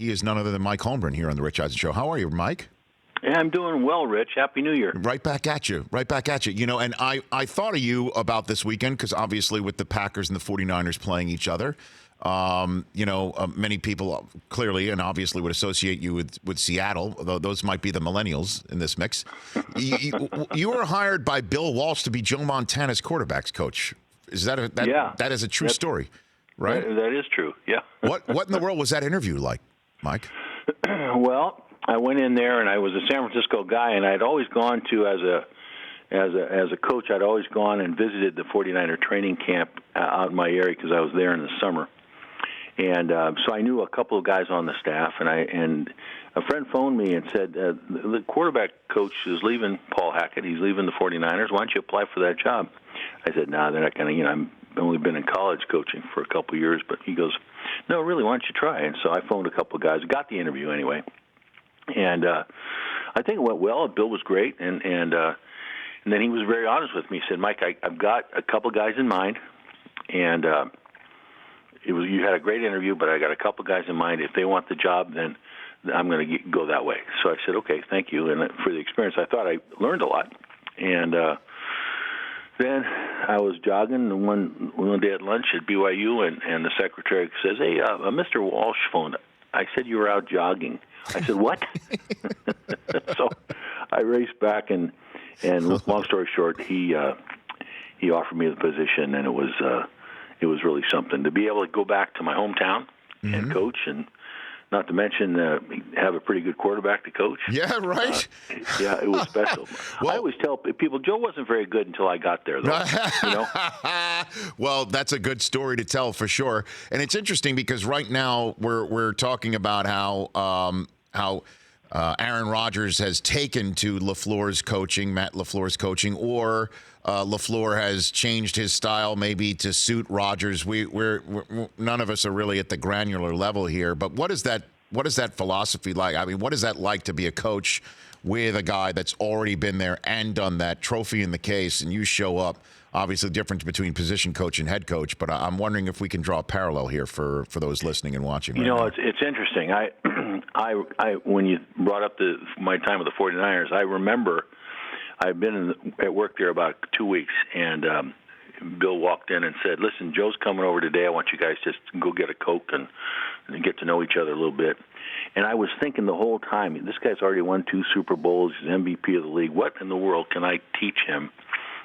He is none other than Mike Holmgren here on the Rich Eisen Show. How are you, Mike? Yeah, I'm doing well, Rich. Happy New Year. Right back at you. Right back at you. You know, and I thought of you about this weekend because obviously with the Packers and the 49ers playing each other, many people clearly and obviously would associate you with Seattle, although those might be the millennials in this mix. You were hired by Bill Walsh to be Joe Montana's quarterbacks coach. Is that that is a true story, right? That is true, yeah. What in the world was that interview like, Mike? Well, I went in there and I was a San Francisco guy, and I'd always gone to as a coach. I'd always gone and visited the 49er training camp out in my area because I was there in the summer, and so I knew a couple of guys on the staff. And a friend phoned me and said the quarterback coach is leaving, Paul Hackett. He's leaving the 49ers. Why don't you apply for that job? I said, no, they're not going to. I've only been in college coaching for a couple of years, but he goes, no, really, why don't you try? And so I phoned a couple of guys, got the interview anyway. And I think it went well. Bill was great, and then he was very honest with me. He said, "Mike, I've got a couple guys in mind, and you had a great interview, but I got a couple guys in mind. If they want the job, then I'm going to go that way." So I said, "Okay, thank you." And for the experience, I thought I learned a lot. And then I was jogging one day at lunch at BYU, and the secretary says, "Hey, Mr. Walsh phoned. I said you were out jogging." I said, "What?" So I raced back, and long story short, he offered me the position, and it was really something to be able to go back to my hometown and coach, and not to mention have a pretty good quarterback to coach. Yeah, right. Yeah, it was special. Well, I always tell people Joe wasn't very good until I got there, though. Well, that's a good story to tell for sure, and it's interesting because right now we're talking about how Aaron Rodgers has taken to Matt LaFleur's coaching, or LaFleur has changed his style maybe to suit Rodgers. We're none of us are really at the granular level here, but what is that philosophy like? I mean, what is that like to be a coach with a guy that's already been there and done that, trophy in the case, and you show up? Obviously, the difference between position coach and head coach, but I'm wondering if we can draw a parallel here for those listening and watching. It's interesting. I when you brought up my time with the 49ers, I remember I've been at work there about 2 weeks, and Bill walked in and said, "Listen, Joe's coming over today. I want you guys just go get a Coke and get to know each other a little bit." And I was thinking the whole time, this guy's already won 2 Super Bowls. He's MVP of the league. What in the world can I teach him?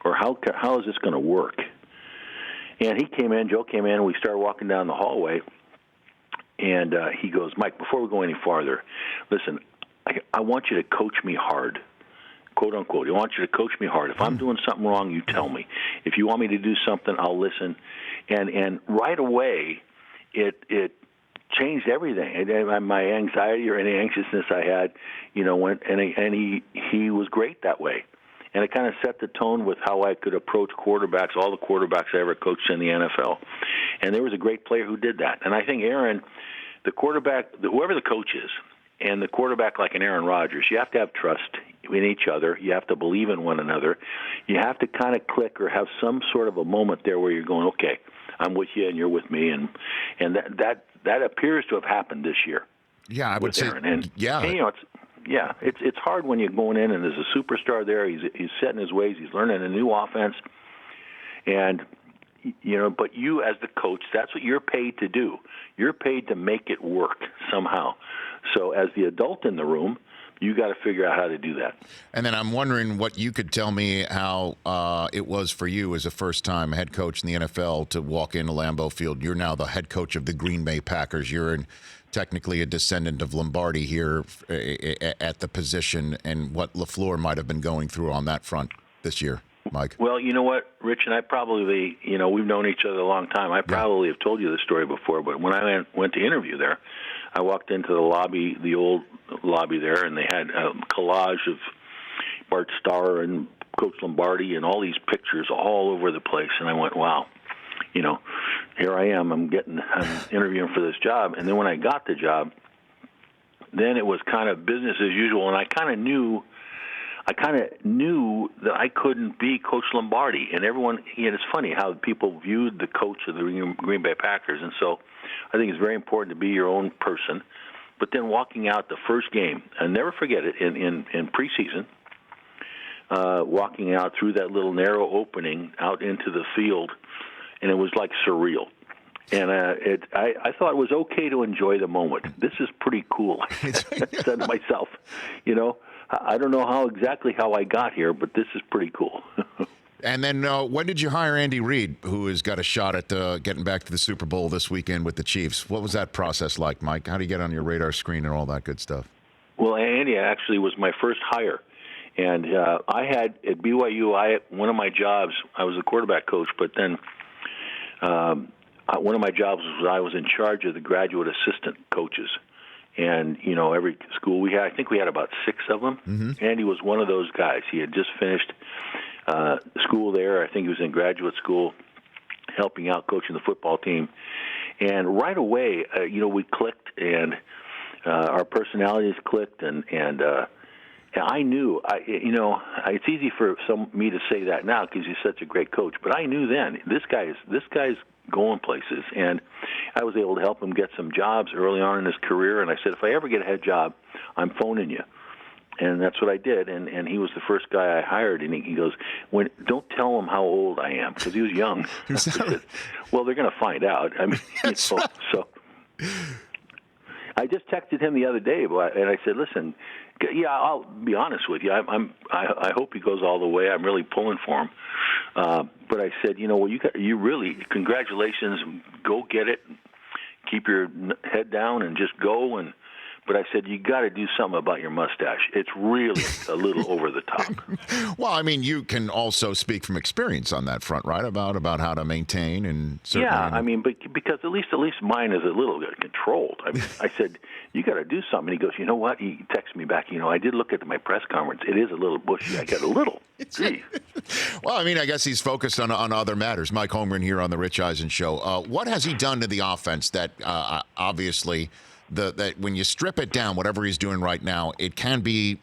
Or how is this going to work? And Joe came in, and we started walking down the hallway, and he goes, "Mike, before we go any farther, listen, I want you to coach me hard, quote unquote. I want you to coach me hard. If I'm doing something wrong, you tell me. If you want me to do something, I'll listen." And right away, it changed everything. My anxiety or any anxiousness I had, went, and he was great that way. And it kind of set the tone with how I could approach quarterbacks, all the quarterbacks I ever coached in the NFL. And there was a great player who did that. And I think Aaron, the quarterback, whoever the coach is, and the quarterback like an Aaron Rodgers, you have to have trust in each other. You have to believe in one another. You have to kind of click or have some sort of a moment there where you're going, okay, I'm with you and you're with me. And that appears to have happened this year. Yeah, I would say. Aaron. And, yeah. And, it's hard when you're going in and there's a superstar there. He's setting his ways. He's learning a new offense, and But you, as the coach, that's what you're paid to do. You're paid to make it work somehow. So, as the adult in the room, you got to figure out how to do that. And then I'm wondering what you could tell me how it was for you as a first-time head coach in the NFL to walk into Lambeau Field. You're now the head coach of the Green Bay Packers. You're technically a descendant of Lombardi here at the position, and what LaFleur might have been going through on that front this year, Mike. Well, you know what, Rich, and I probably, we've known each other a long time. I probably have told you this story before, but when I went to interview there, I walked into the lobby, the old lobby there, and they had a collage of Bart Starr and Coach Lombardi and all these pictures all over the place. And I went, wow, here I am. I'm interviewing for this job. And then when I got the job, then it was kind of business as usual. And I kind of knew that I couldn't be Coach Lombardi. And everyone, it's funny how people viewed the coach of the Green Bay Packers. And so I think it's very important to be your own person, But then walking out the first game, I'll never forget it, in preseason, walking out through that little narrow opening out into the field, and it was like surreal. And I thought it was okay to enjoy the moment. This is pretty cool. I said to myself, I don't know exactly how I got here, but this is pretty cool. And then when did you hire Andy Reid, who has got a shot at getting back to the Super Bowl this weekend with the Chiefs? What was that process like, Mike? How do you get on your radar screen and all that good stuff? Well, Andy actually was my first hire. And I had, at BYU, one of my jobs, I was a quarterback coach, but then one of my jobs was I was in charge of the graduate assistant coaches. And, every school I think we had about 6 of them. Mm-hmm. Andy was one of those guys. He had just finished school there. I think he was in graduate school, helping out coaching the football team. And right away, we clicked, and our personalities clicked, and I knew, it's easy for me to say that now because he's such a great coach, but I knew then this guy's going places, and I was able to help him get some jobs early on in his career. And I said, if I ever get a head job, I'm phoning you. And that's what I did, and he was the first guy I hired. And he goes, don't tell him how old I am, because he was young. I said, well, they're going to find out. I mean, so I just texted him the other day, and I said, listen, yeah, I'll be honest with you. I hope he goes all the way. I'm really pulling for him. But I said, you really, congratulations, go get it, keep your head down, and just go. But I said, you got to do something about your mustache. It's really a little over the top. Well, I mean, you can also speak from experience on that front, right? About how to maintain and but because at least mine is a little controlled. I mean, I said, you got to do something. And he goes, you know what? He texted me back. I did look at my press conference. It is a little bushy. I got a little. Well, I mean, I guess he's focused on other matters. Mike Holmgren here on the Rich Eisen Show. What has he done to the offense that obviously? That when you strip it down, whatever he's doing right now, it can be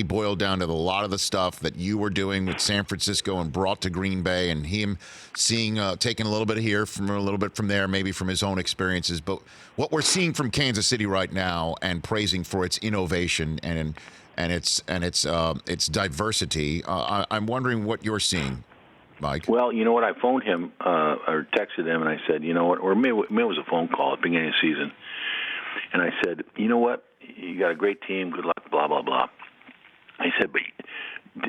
boiled down to a lot of the stuff that you were doing with San Francisco and brought to Green Bay, and him seeing taking a little bit here from a little bit from there, maybe from his own experiences. But what we're seeing from Kansas City right now, and praising for its innovation and its diversity, I'm wondering what you're seeing, Mike. Well, you know what? I phoned him or texted him, and I said, or maybe it was a phone call at the beginning of the season. And I said, you know what? You got a great team. Good luck, blah, blah, blah. I said, but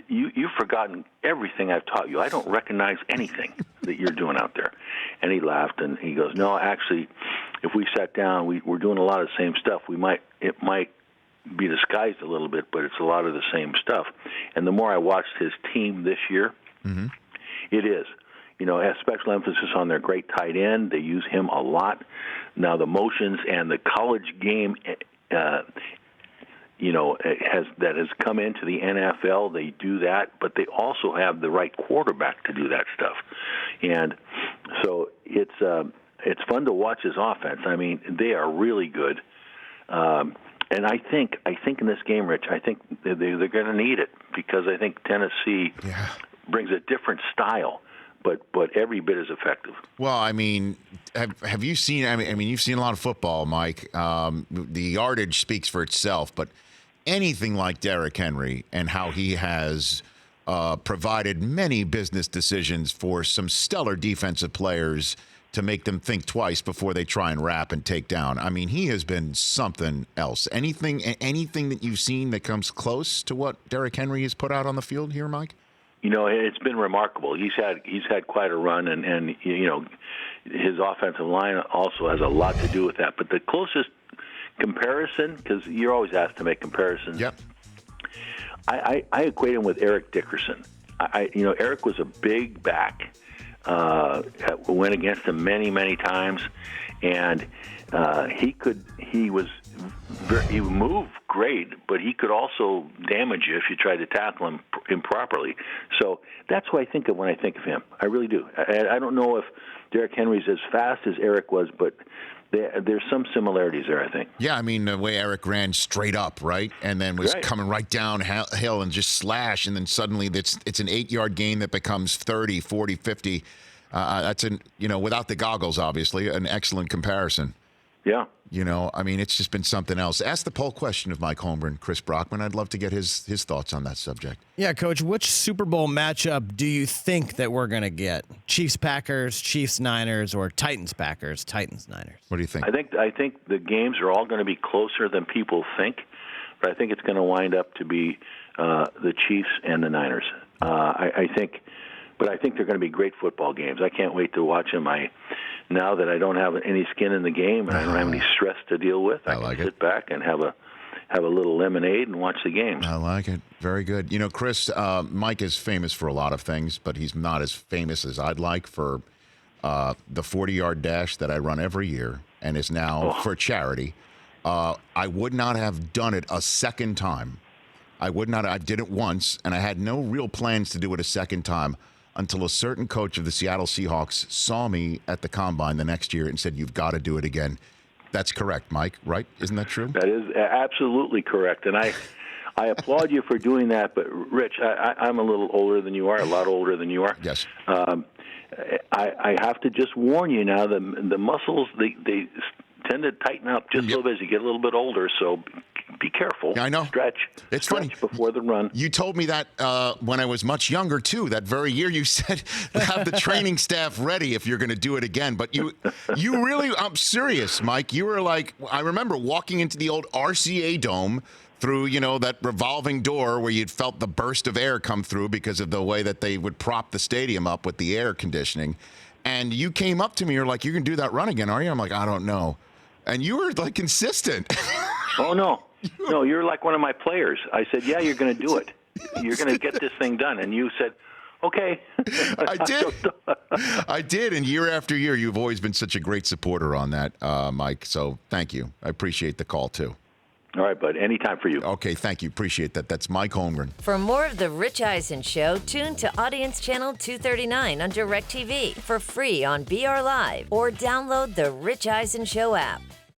you've forgotten everything I've taught you. I don't recognize anything that you're doing out there. And he laughed, and he goes, no, actually, if we sat down, we're doing a lot of the same stuff. It might be disguised a little bit, but it's a lot of the same stuff. And the more I watched his team this year, mm-hmm. It is. Has special emphasis on their great tight end. They use him a lot. Now the motions and the college game, has come into the NFL. They do that, but they also have the right quarterback to do that stuff. And so it's fun to watch his offense. I mean, they are really good. And I think in this game, Rich, I think they're going to need it because I think Tennessee brings a different style. But every bit as effective. Well, I mean, have you seen? I mean, you've seen a lot of football, Mike. The yardage speaks for itself. But anything like Derrick Henry and how he has provided many business decisions for some stellar defensive players to make them think twice before they try and wrap and take down. I mean, he has been something else. Anything that you've seen that comes close to what Derrick Henry has put out on the field here, Mike? It's been remarkable. He's had quite a run, and his offensive line also has a lot to do with that. But the closest comparison, because you're always asked to make comparisons. Yep. I equate him with Eric Dickerson. Eric was a big back. Went against him many times, and he would move great, but he could also damage you if you tried to tackle him improperly. So that's what I think of when I think of him. I really do. I don't know if Derrick Henry's as fast as Eric was, but there's some similarities there, I think. Yeah, I mean, the way Eric ran straight up, right? And then was coming right down hill and just slash, and then suddenly it's an 8-yard gain that becomes 30, 40, 50. That's without the goggles, obviously, an excellent comparison. Yeah. You know, I mean, it's just been something else. Ask the poll question of Mike Holmgren, Chris Brockman. I'd love to get his thoughts on that subject. Yeah, Coach, which Super Bowl matchup do you think that we're going to get? Chiefs-Packers, Chiefs-Niners, or Titans-Packers, Titans-Niners? What do you think? I think the games are all going to be closer than people think, but I think it's going to wind up to be the Chiefs and the Niners. I think they're going to be great football games. I can't wait to watch them. Now that I don't have any skin in the game and I don't have any stress to deal with, I can sit back and have a little lemonade and watch the games. I like it. Very good. You know, Chris, Mike is famous for a lot of things, but he's not as famous as I'd like for the 40-yard dash that I run every year and is now for charity. I would not have done it a second time. I did it once, and I had no real plans to do it a second time until a certain coach of the Seattle Seahawks saw me at the Combine the next year and said, "You've got to do it again." That's correct, Mike, right? Isn't that true? That is absolutely correct. And I applaud you for doing that. But, Rich, I'm a little older than you are, a lot older than you are. Yes. I have to just warn you now, the muscles, they tend to tighten up just a little bit as you get a little bit older, so be careful. Yeah, I know. Stretch funny. before the run. You told me that when I was much younger, too. That very year you said have the training staff ready if you're going to do it again. But you really, I'm serious, Mike. You were like, I remember walking into the old RCA Dome through, that revolving door where you'd felt the burst of air come through because of the way that they would prop the stadium up with the air conditioning. And you came up to me, you're like, "You can do that run again, are you?" I'm like, "I don't know." And you were like consistent. Oh, no. No, you're like one of my players. I said, "Yeah, you're going to do it. You're going to get this thing done." And you said, "Okay." I did. I did. And year after year, you've always been such a great supporter on that, Mike. So thank you. I appreciate the call, too. All right, bud. Anytime for you. Okay, thank you. Appreciate that. That's Mike Holmgren. For more of The Rich Eisen Show, tune to Audience Channel 239 on DirecTV for free on BR Live or download the Rich Eisen Show app.